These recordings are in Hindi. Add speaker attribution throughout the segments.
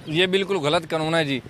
Speaker 1: ये बिल्कुल गलत कानून है जी।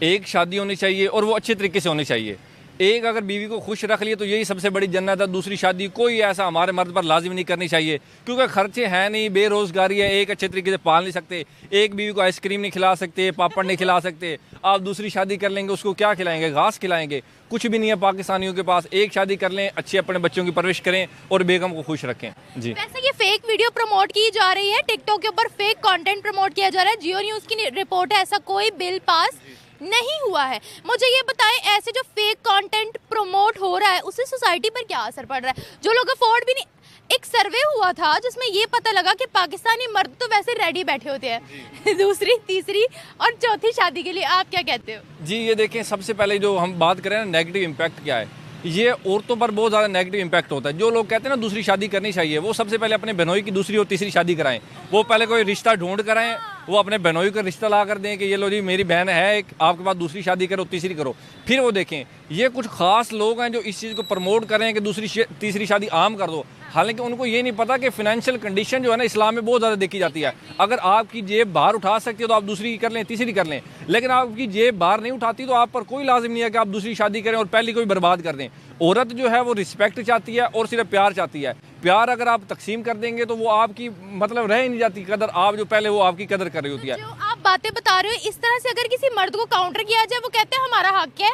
Speaker 1: एक शादी होनी चाहिए और वो अच्छे तरीके से होनी चाहिए। एक अगर बीवी को खुश रख लिए तो यही सबसे बड़ी जन्नत है। दूसरी शादी कोई ऐसा हमारे मर्द पर लाजिम नहीं करनी चाहिए, क्योंकि खर्चे हैं नहीं, बेरोजगारी है, एक अच्छे तरीके से पाल नहीं सकते। एक बीवी को आइसक्रीम नहीं खिला सकते, पापड़ नहीं खिला सकते। आप दूसरी शादी कर लेंगे, उसको क्या खिलाएंगे? घास खिलाएंगे? कुछ भी नहीं है पाकिस्तानियों के पास। एक शादी कर लें, अच्छे अपने बच्चों की परवरिश करें और बेगम को खुश रखें जी।
Speaker 2: वैसे ये फेक वीडियो प्रमोट की जा रही है, टिकटॉक के ऊपर फेक कंटेंट प्रमोट किया जा रहा है। जियो न्यूज़ की रिपोर्ट है, ऐसा कोई बिल पास नहीं हुआ है। मुझे ये बताएं, ऐसे जो फेक कंटेंट प्रमोट हो रहा है उससे सोसाइटी पर क्या असर पड़ रहा है? जो लोग अफोर्ड भी नहीं, एक सर्वे हुआ था जिसमें ये पता लगा कि पाकिस्तानी मर्द तो वैसे रेडी बैठे होते हैं दूसरी, तीसरी और चौथी शादी के लिए। आप क्या कहते हो?
Speaker 1: जी ये देखें, सबसे पहले जो हम बात करें ना, नेगेटिव इम्पैक्ट क्या है, ये औरतों पर बहुत ज़्यादा नेगेटिव इम्पैक्ट होता है। जो लोग कहते हैं ना दूसरी शादी करनी चाहिए, वो सबसे पहले अपने बहनोई की दूसरी और तीसरी शादी कराएं। वो पहले कोई रिश्ता ढूंढ कर आएँ, वो अपने बहनोई का रिश्ता ला कर दें कि ये लो जी मेरी बहन है एक, आपके पास दूसरी शादी करो, तीसरी करो। फिर वो देखें, ये कुछ खास लोग हैं जो इस चीज़ को प्रमोट करें कि दूसरी तीसरी शादी आम कर दो। हालांकि उनको ये नहीं पता कि फाइनेंशियल कंडीशन जो है ना इस्लाम में बहुत ज़्यादा देखी जाती है। अगर आपकी जेब बाहर उठा सकती है तो आप दूसरी कर लें, तीसरी कर लें, लेकिन आपकी जेब बाहर नहीं उठाती तो आप पर कोई लाजिम नहीं है कि आप दूसरी शादी करें और पहली कोई बर्बाद कर दें। औरत जो है वो रिस्पेक्ट चाहती है और सिर्फ प्यार चाहती है। प्यार अगर आप तकसीम कर देंगे तो वो आपकी मतलब रह ही नहीं जाती कदर। आप जो पहले वो आपकी कदर कर रही होती है।
Speaker 2: जो आप बातें बता रहे हो, इस तरह से अगर किसी मर्द को काउंटर किया जाए, वो कहते हैं हमारा हक है,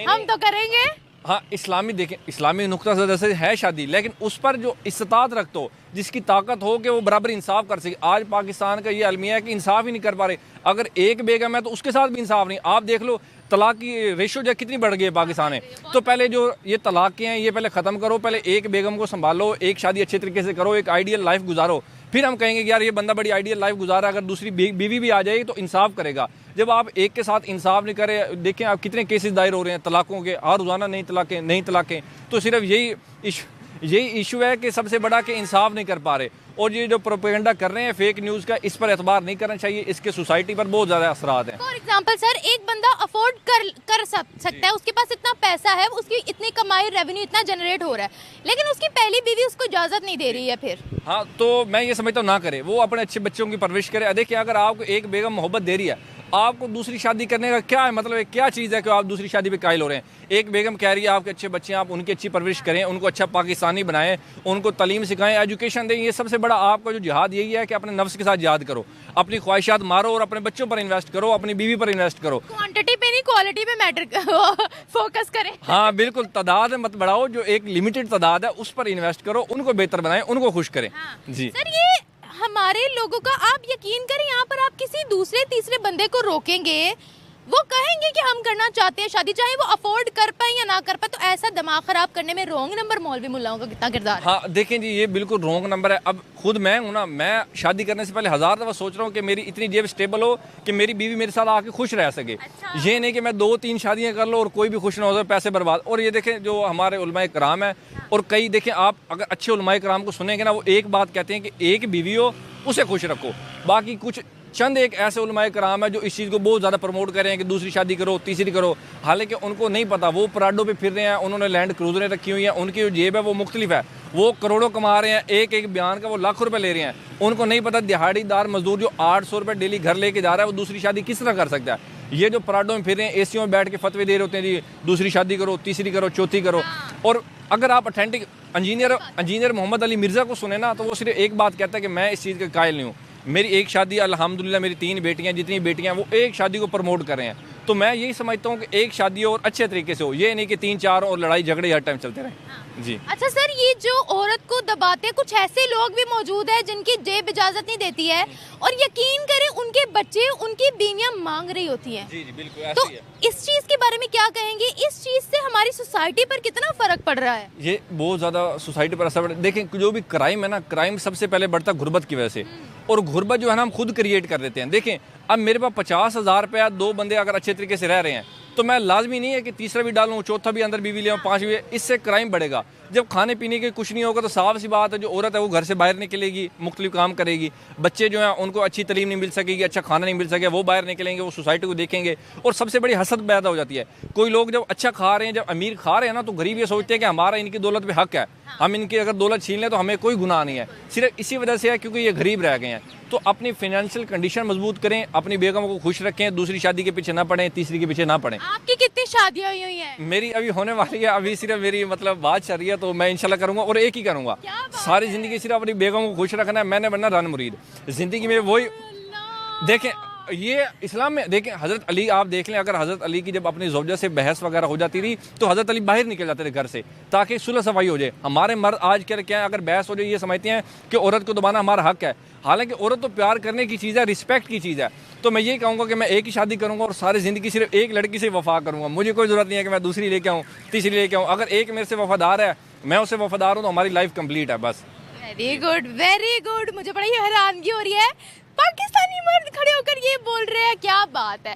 Speaker 2: हम तो करेंगे।
Speaker 1: हाँ, इस्लामी देखें, इस्लामी नुक्ता से जैसे है शादी, लेकिन उस पर जो इस्तात रखते हो, जिसकी ताकत हो कि वो बराबर इंसाफ कर सके। आज पाकिस्तान का ये अलमिया है कि इंसाफ ही नहीं कर पा रहे। अगर एक बेगम है तो उसके साथ भी इंसाफ नहीं। आप देख लो तलाक की रेशो जो कितनी बढ़ गई है पाकिस्तान में। तो पहले जो ये तलाक़ें हैं ये पहले ख़त्म करो, पहले एक बेगम को संभालो, एक शादी अच्छे तरीके से करो, एक आइडियल लाइफ गुजारो। फिर हम कहेंगे कि यार ये बंदा बड़ी आइडियल लाइफ गुजारा। अगर दूसरी बीवी भी आ जाएगी तो इंसाफ करेगा। जब आप एक के साथ इंसाफ नहीं करें, देखें आप कितने केसेस दायर हो रहे हैं तलाक़ों के, हर रोज़ाना नई तलाक़ें। तो सिर्फ यही इशू है कि सबसे बड़ा कि इंसाफ नहीं कर पा रहे। और ये जो प्रोपेगेंडा कर रहे हैं फेक न्यूज़ का, इस पर एतबार नहीं करना चाहिए। इसके सोसाइटी पर बहुत ज़्यादा असरात हैं।
Speaker 2: फॉर एग्जाम्पल सर, एक बंदा अफोर्ड कर सकता है, उसके पास इतना पैसा है, उसकी इतनी कमाई, रेवेन्यू इतना जनरेट हो रहा है, लेकिन उसकी पहली बीवी उसको इजाज़त नहीं दे रही है। फिर
Speaker 1: हाँ, तो मैं ये समझता हूँ ना करे, वो अपने अच्छे बच्चों की परवरिश करे। देखिए अगर आपको एक बेगम मोहब्बत दे रही है, आपको दूसरी शादी करने का क्या है मतलब, क्या चीज़ है कि आप दूसरी शादी पे कायल हो रहे हैं? एक बेगम कह रही है आपके अच्छे बच्चे हैं, आप उनकी अच्छी परवरिश करें, उनको अच्छा पाकिस्तानी बनाएं, उनको तालीम सिखाएं, एजुकेशन दें। ये सबसे बड़ा आपका जो जिहाद यही है कि अपने नफ्स के साथ जिहाद करो, अपनी ख्वाहिशात मारो और अपने बच्चों पर इन्वेस्ट करो, अपनी बीवी पर इन्वेस्ट करो।
Speaker 2: क्वांटिटी पे नहीं क्वालिटी पे मैटर फोकस करें।
Speaker 1: हाँ बिल्कुल, तादाद मत बढ़ाओ, जो एक लिमिटेड तादाद है उस पर इन्वेस्ट करो, उनको बेहतर बनाएं, उनको खुश करें।
Speaker 2: हाँ।
Speaker 1: जी
Speaker 2: सर, ये हमारे लोगों का, आप यकीन करें, यहाँ पर आप किसी दूसरे तीसरे बंदे को रोकेंगे, वो कहेंगे कि हम करना चाहते हैं शादी, चाहे वो अफोर्ड कर पाए या ना कर पाए। तो ऐसा दिमाग खराब करने में रॉन्ग नंबर मौलवी मुल्लाओं का कितना किरदार है?
Speaker 1: हाँ देखें जी, ये बिल्कुल रॉन्ग नंबर है। अब खुद मैं हूँ ना, मैं शादी करने से पहले 1000 दफ़ा सोच रहा हूँ कि मेरी इतनी जेब स्टेबल हो कि मेरी बीवी मेरे साथ आके खुश रह सके।
Speaker 2: अच्छा।
Speaker 1: ये नहीं कि मैं 2-3 शादियाँ कर लो और कोई भी खुश ना हो जाए, पैसे बर्बाद। और ये देखें जो हमारे उलमाए कराम है, और कई देखें आप अगर अच्छे उलमाए कराम को सुनेंगे ना, वो एक बात कहते हैं कि एक बीवी हो उसे खुश रखो। बाकी कुछ चंद एक ऐसे उलमाए कराम है जो इस चीज़ को बहुत ज़्यादा प्रमोट कर रहे हैं कि दूसरी शादी करो, तीसरी करो। हालांकि उनको नहीं पता, वो पराडों पे फिर रहे हैं, उन्होंने लैंड क्रूजरें रखी हुई हैं, उनकी जो जेब है वो मुख्तलिफ है, वो करोड़ों कमा रहे हैं, एक एक बयान का वो लाख रुपए ले रहे हैं। उनको नहीं पता दिहाड़ीदार मजदूर जो 800 रुपये डेली घर लेके जा रहा है वो दूसरी शादी किस तरह कर सकता है। ये जो पराडों में फिर रहे हैं, एसीओ में बैठ के फतवे दे रहे होते हैं जी दूसरी शादी करो, तीसरी करो, चौथी करो। और अगर आप ऑथेंटिक इंजीनियर मोहम्मद अली मिर्ज़ा को सुने ना, तो वो सिर्फ एक बात कहता है कि मैं इस चीज़ के कायल नहीं हूँ। मेरी एक शादी अल्हम्दुलिल्लाह, मेरी 3 बेटियां, जितनी बेटियां वो एक शादी को प्रमोट कर रहे हैं। तो मैं यही समझता हूँ कि एक शादी और अच्छे तरीके से हो, ये नहीं कि 3-4 और लड़ाई झगड़े हर टाइम चलते रहे। जी
Speaker 2: अच्छा सर, ये जो औरत को दबाते हैं, कुछ ऐसे लोग भी मौजूद हैं जिनकी जेब इजाजत नहीं देती है, और यकीन करें उनके बच्चे, उनकी बीवियां मांग रही होती हैं।
Speaker 1: जी बिल्कुल
Speaker 2: तो इस चीज के बारे में क्या कहेंगे? इस चीज से हमारी सोसाइटी पर कितना फर्क पड़ रहा है?
Speaker 1: ये बहुत ज़्यादा सोसाइटी पर असर। देखें जो भी क्राइम है ना, क्राइम सबसे पहले बढ़ता गुर्बत की वजह से, और गुर्बत जो है ना हम खुद क्रिएट कर देते हैं। देखें अब मेरे पास 50,000 रुपया, 2 बंदे अगर अच्छे तरीके से रह रहे हैं तो मैं लाजमी नहीं है कि तीसरा भी डालूँ, चौथा भी अंदर बीवी ले आऊँ, 5 भी, इससे क्राइम बढ़ेगा। जब खाने पीने के कुछ नहीं होगा तो साफ सी बात है जो औरत है वो घर से बाहर निकलेगी, मुख्तलिफ काम करेगी। बच्चे जो हैं उनको अच्छी तालीम नहीं मिल सकेगी, अच्छा खाना नहीं मिल सकेगा, वो बाहर निकलेंगे, वो सोसाइटी को देखेंगे और सबसे बड़ी हसद पैदा हो जाती है। कोई लोग जब अच्छा खा रहे हैं, जब अमीर खा रहे हैं ना, तो गरीब ये सोचते हैं कि हमारा इनकी दौलत पे हक है, हम इनकी अगर दौलत छीन लें तो हमें कोई गुनाह नहीं है। सिर्फ इसी वजह से है क्योंकि ये गरीब रह गए हैं। तो अपनी फाइनेंशियल कंडीशन मजबूत करें, अपनी बेगम को खुश रखें, दूसरी शादी के पीछे ना पड़ें, तीसरी के पीछे ना पड़ें।
Speaker 2: आपकी कितनी शादियां हुई हैं?
Speaker 1: मेरी अभी होने वाली है, अभी सिर्फ मेरी मतलब बात चल रही है, तो मैं इंशाल्लाह करूंगा और एक ही करूंगा। सारी जिंदगी सिर्फ अपनी बेगम को खुश रखना है, मैंने बनना रन मुरीद जिंदगी में। वही देखें, ये इस्लाम में देखें, हज़रत अली आप देख लें, अगर हज़रत अली की जब अपनी ज़ौजा से बहस वगैरह हो जाती थी तो हज़रत अली बाहर निकल जाते थे घर से ताकि सुलह सफाई हो जाए। हमारे मर्द आज क्या है, अगर बहस हो जाए ये समझते हैं कि औरत को दबाना हमारा हक है, हालांकि औरत तो प्यार करने की चीज़ है, रिस्पेक्ट की चीज़ है। तो मैं ये कहूँगा कि मैं एक ही शादी करूँगा और सारी ज़िंदगी सिर्फ एक लड़की से वफा करूँगा। मुझे कोई ज़रूरत नहीं है कि मैं दूसरी लेके आऊँ, तीसरी लेके आऊँ। अगर एक मेरे से वफादार है, मैं उससे वफादार हूँ, तो हमारी लाइफ कंप्लीट है बस।
Speaker 2: Very good, very good. मुझे बड़ी हैरानगी हो रही है, पाकिस्तानी मर्द खड़े होकर ये बोल रहे हैं, क्या बात है।